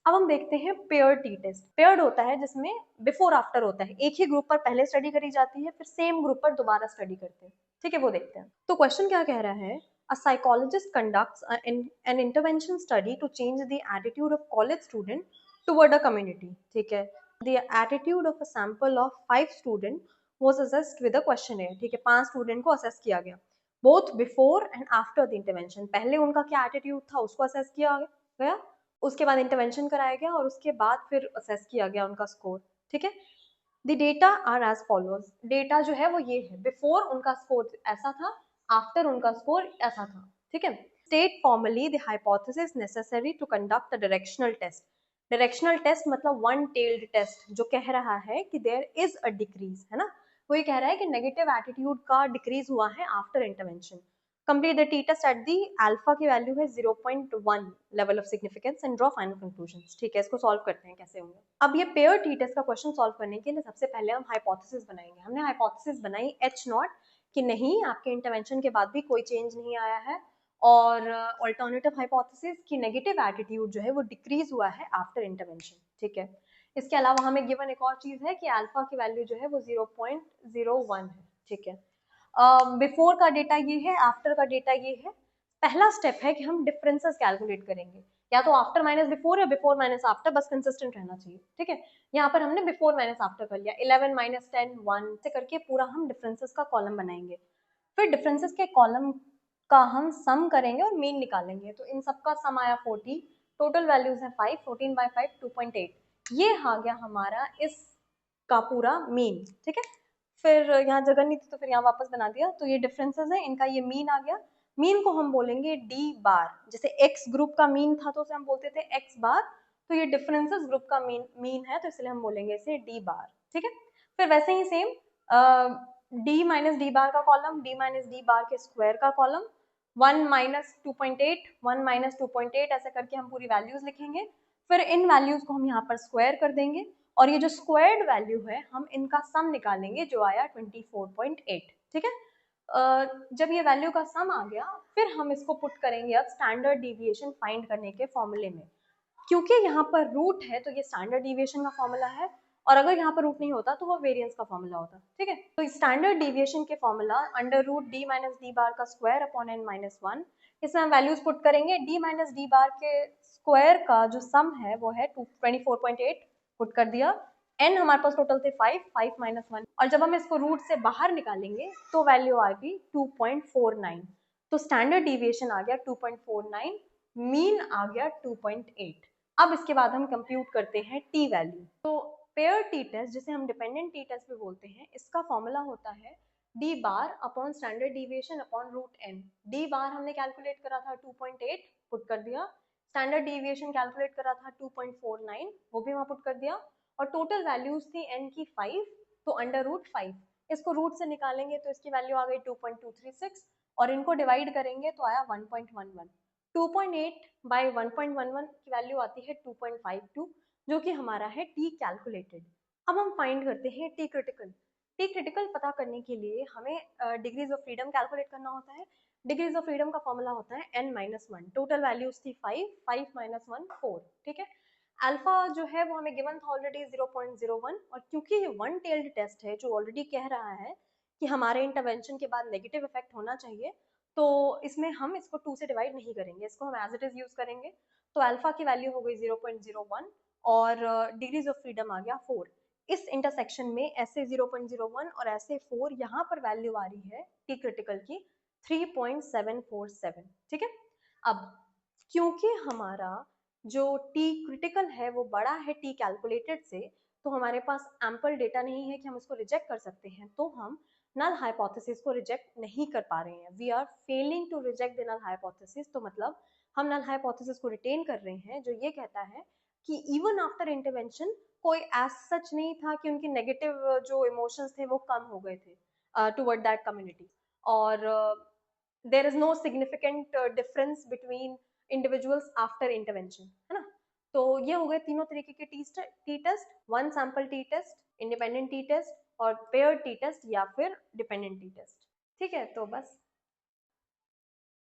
अब हम देखते हैं पेयर्ड टी टेस्ट। पेयर्ड होता है जिसमें बिफोर आफ्टर होता है, एक ही ग्रुप पर पहले स्टडी करी जाती है, फिर सेम ग्रुप पर दोबारा स्टडी करते हैं, ठीक है, वो देखते हैं। तो क्वेश्चन क्या कह रहा है, a psychologist conducts an intervention study to change the attitude of college student toward a community, ठीक है। the attitude of a sample of 5 student was assessed with a questionnaire, ठीक है, 5 स्टूडेंट को असेस किया गया, both before and after the intervention. पहले उनका क्या एटीट्यूड था उसको असेस किया गया, उसके बाद इंटरवेंशन कराया गया और उसके बाद फिर असेस किया गया उनका स्कोर, ठीक है। The data are as follows, data जो है वो ये है, बिफोर उनका स्कोर ऐसा था, आफ्टर उनका स्कोर ऐसा था, ठीक है। State formally the hypothesis necessary to conduct a directional test. Directional test मतलब वन टेल्ड टेस्ट, जो कह रहा है कि देयर इज अ डिक्रीज, है ना, वो ये कह रहा है कि नेगेटिव एटीट्यूड का डिक्रीज हुआ है after intervention. Complete the t-test at the alpha की वैल्यू है 0.1 level of significance and draw final conclusions, ठीक है। इसको सॉल्व करते हैं कैसे होंगे। अब ये पेयर t-test का क्वेश्चन सॉल्व करने के लिए सबसे पहले हम हाइपोथेसिस बनाएंगे। हमने हाइपोथेसिस बनाई H0 कि नहीं, आपके इंटरवेंशन के बाद भी कोई चेंज नहीं आया है, और अल्टरनेटिव हाइपोथेसिस कि नेगेटिव एटीट्यूड जो है वो डिक्रीज हुआ है आफ्टर इंटरवेंशन, ठीक है। इसके अलावा हमें गिवन एक और चीज है कि अल्फा की वैल्यू जो है वो 0.01 है, ठीक है। बिफोर का डेटा ये है, आफ्टर का डेटा ये है। पहला स्टेप है कि हम डिफरेंसेस कैलकुलेट करेंगे, या तो आफ्टर माइनस बिफोर या बिफोर माइनस आफ्टर, बस कंसिस्टेंट रहना चाहिए, ठीक है। यहाँ पर हमने बिफोर माइनस आफ्टर कर लिया, 11 माइनस 10 1 से करके पूरा हम डिफरेंसेस का कॉलम बनाएंगे। फिर डिफरेंसेस के कॉलम का हम सम करेंगे और मीन निकालेंगे। तो इन सबका सम आया 40, टोटल वैल्यूज है 5, 14 बाई 5 2.8, ये आ गया हमारा इस का पूरा मीन, ठीक है। फिर यहाँ जगह नहीं थी तो फिर यहाँ वापस बना दिया। तो ये डिफरेंसेस है, इनका ये मीन आ गया। मीन को हम बोलेंगे डी बार, जैसे एक्स ग्रुप का मीन था तो उसे हम बोलते थे एक्स बार, तो ये डिफरेंसेस ग्रुप का मीन है तो इसलिए हम बोलेंगे इसे डी बार, ठीक है। फिर वैसे ही same D minus D bar का column, D minus D bar के स्क्वायर का कॉलम, 1 माइनस 2.8 1 माइनस 2.8 ऐसे करके हम पूरी वैल्यूज लिखेंगे। फिर इन वैल्यूज को हम यहाँ पर स्क्वायर कर देंगे और ये जो स्क्वायर्ड वैल्यू है हम इनका सम निकालेंगे जो आया 24.8, ठीक है। जब ये वैल्यू का सम आ गया फिर हम इसको पुट करेंगे अब स्टैंडर्ड डिविएशन फाइंड करने के फॉर्मूले में। क्योंकि यहाँ पर रूट है तो ये स्टैंडर्ड डिविएशन का फॉर्मूला है, और अगर यहाँ पर रूट नहीं होता तो वो वेरिएंस का फॉर्मूला होता, ठीक है। तो स्टैंडर्ड डिविएशन के formula under root D minus D bar का स्क्वायर अपॉन एन माइनस 1, इसमें हम वैल्यूज पुट करेंगे। डी माइनस डी बार के स्क्वायर का जो सम है वो है 24.8, पुट कर दिया। एन हमारे पास टोटल थे 5, 5 माइनस 1, और जब हम इसको रूट से बाहर निकालेंगे तो वैल्यू आएगी 2.49। तो स्टैंडर्ड डिविएशन आ गया 2.49, मीन आ गया 2.8। अब इसके बाद हम कंप्यूट करते हैं टी वैल्यू। तो पेयर टी टेस्ट, जिसे हम डिपेंडेंट टी टेस्ट भी बोलते हैं, इसका फॉर्मूला होता है D bar upon standard deviation upon root N. D bar हमने कैलकुलेट करा था 2.8, पुट कर दिया। स्टैंडर्ड डिविएशन कैलकुलेट करा था 2.49, वो भी वहां पुट कर दिया। और टोटल वैल्यूज थी एन की 5, तो अंडर रूट 5, इसको रूट से निकालेंगे तो इसकी वैल्यू आ गई 2.236, और इनको डिवाइड करेंगे तो आया 1.11। 2.8 बाई 1.11 की वैल्यू आती है 2.52, जो कि हमारा है टी कैलकुलेटेड। अब हम फाइंड करते हैं टी क्रिटिकल। टी क्रिटिकल पता करने के लिए हमें डिग्रीज ऑफ फ्रीडम कैलकुलेट करना होता है। डिग्रीज ऑफ फ्रीडम का फॉर्मूला होता है n-1। टोटल वैल्यूज थी 5, 5 माइनस 1 4, ठीक है। अल्फा जो है वो हमें गिवन था ऑलरेडी 0.01, और क्योंकि ये वन टेल्ड टेस्ट है जो ऑलरेडी कह रहा है कि हमारे इंटरवेंशन के बाद नेगेटिव इफेक्ट होना चाहिए, तो इसमें हम इसको 2 से डिवाइड नहीं करेंगे, इसको हम एज इट इज यूज करेंगे। तो अल्फा की वैल्यू हो गई 0.01 और डिग्रीज ऑफ फ्रीडम आ गया 4। इस इंटरसेक्शन में ऐसे 0.01 और ऐसे 4, यहाँ पर वैल्यू आ रही है टी क्रिटिकल की 3.747, ठीक है। अब क्योंकि हमारा जो टी क्रिटिकल है वो बड़ा है टी कैलकुलेटेड से, तो हमारे पास एम्पल डेटा नहीं है कि हम इसको रिजेक्ट कर सकते हैं, तो हम नल हाइपोथेसिस को रिजेक्ट नहीं कर पा रहे हैं। We are failing to reject the null hypothesis. तो मतलब हम नल हाइपोथेसिस को रिटेन कर रहे हैं जो ये कहता है कि इवन आफ्टर इंटरवेंशन कोई एज सच नहीं था कि उनके नेगेटिव जो इमोशंस थे वो कम हो गए थे टुवर्ड दैट कम्युनिटी, और there is no significant difference between individuals after intervention, है ना। तो ये हो गए तीनों तरीके के T test, one sample T test, independent T test और पेयर टी टेस्ट या फिर डिपेंडेंट टी टेस्ट, ठीक है। तो बस